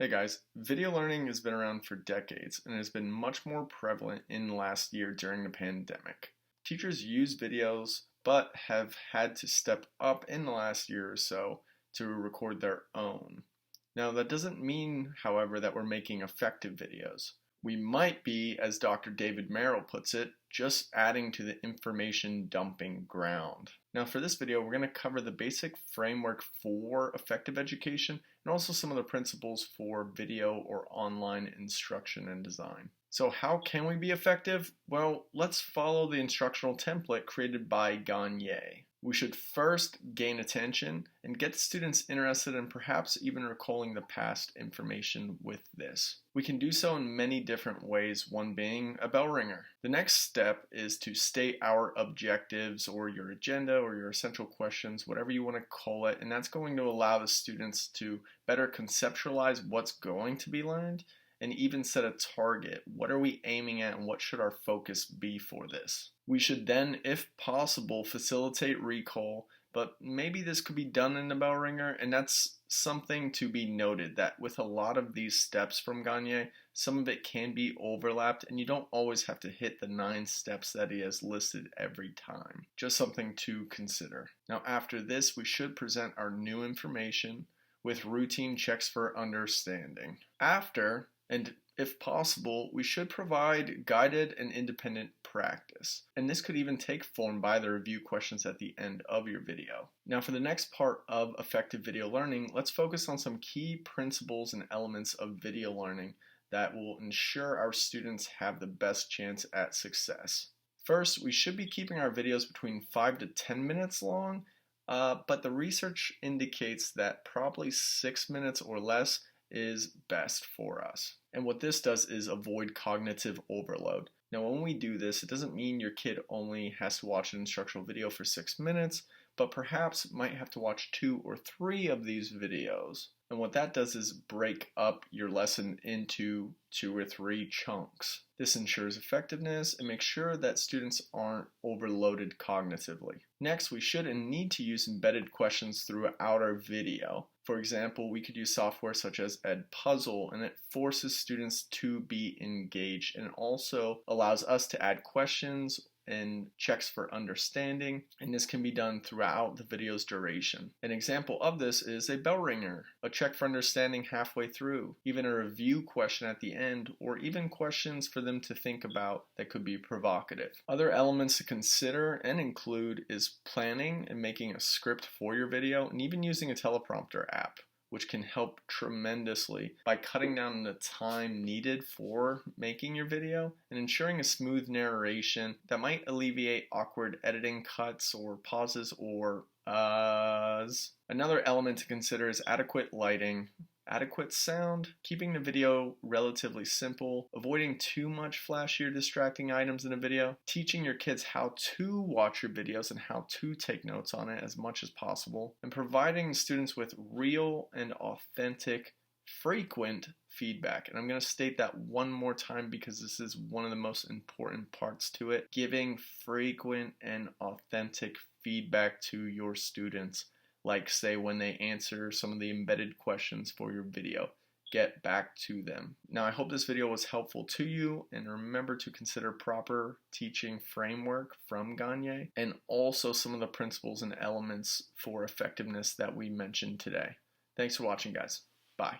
Hey guys, video learning has been around for decades and has been much more prevalent in the last year during the pandemic. Teachers use videos but have had to step up in the last year or so to record their own. Now, that doesn't mean, however, that we're making effective videos. We might be, as Dr. David Merrill puts it, just adding to the information dumping ground. Now for this video, we're going to cover the basic framework for effective education and also some of the principles for video or online instruction and design. So how can we be effective? Well, let's follow the instructional template created by Gagne. We should first gain attention and get students interested in perhaps even recalling the past information with this. We can do so in many different ways, one being a bell ringer. The next step is to state our objectives or your agenda or your essential questions, whatever you want to call it, and that's going to allow the students to better conceptualize what's going to be learned and even set a target. What are we aiming at and what should our focus be for this? We should then, if possible, facilitate recall, but maybe this could be done in the bell ringer, and that's something to be noted that with a lot of these steps from Gagne, some of it can be overlapped and you don't always have to hit the 9 steps that he has listed every time. Just something to consider. Now after this, we should present our new information with routine checks for understanding. After, and if possible, we should provide guided and independent practice. And this could even take form by the review questions at the end of your video. Now for the next part of effective video learning, let's focus on some key principles and elements of video learning that will ensure our students have the best chance at success. First, we should be keeping our videos between 5 to 10 minutes long, but the research indicates that probably 6 minutes or less is best for us. And what this does is avoid cognitive overload. Now when we do this, it doesn't mean your kid only has to watch an instructional video for 6 minutes, but perhaps might have to watch 2 or 3 of these videos. And what that does is break up your lesson into 2 or 3 chunks. This ensures effectiveness and makes sure that students aren't overloaded cognitively. Next, we should and need to use embedded questions throughout our video. For example, we could use software such as Edpuzzle, and it forces students to be engaged and also allows us to add questions and checks for understanding, and this can be done throughout the video's duration. An example of this is a bell ringer, a check for understanding halfway through, even a review question at the end, or even questions for them to think about that could be provocative. Other elements to consider and include is planning and making a script for your video, and even using a teleprompter app, which can help tremendously by cutting down the time needed for making your video and ensuring a smooth narration that might alleviate awkward editing cuts or pauses or uhs. Another element to consider is adequate lighting, adequate sound, keeping the video relatively simple, avoiding too much flashy or distracting items in a video, teaching your kids how to watch your videos and how to take notes on it as much as possible, and providing students with real and authentic, frequent feedback. And I'm going to state that one more time because this is one of the most important parts to it. Giving frequent and authentic feedback to your students. Like say when they answer some of the embedded questions for your video, get back to them. Now I hope this video was helpful to you, and remember to consider proper teaching framework from Gagne and also some of the principles and elements for effectiveness that we mentioned today. Thanks for watching, guys. Bye.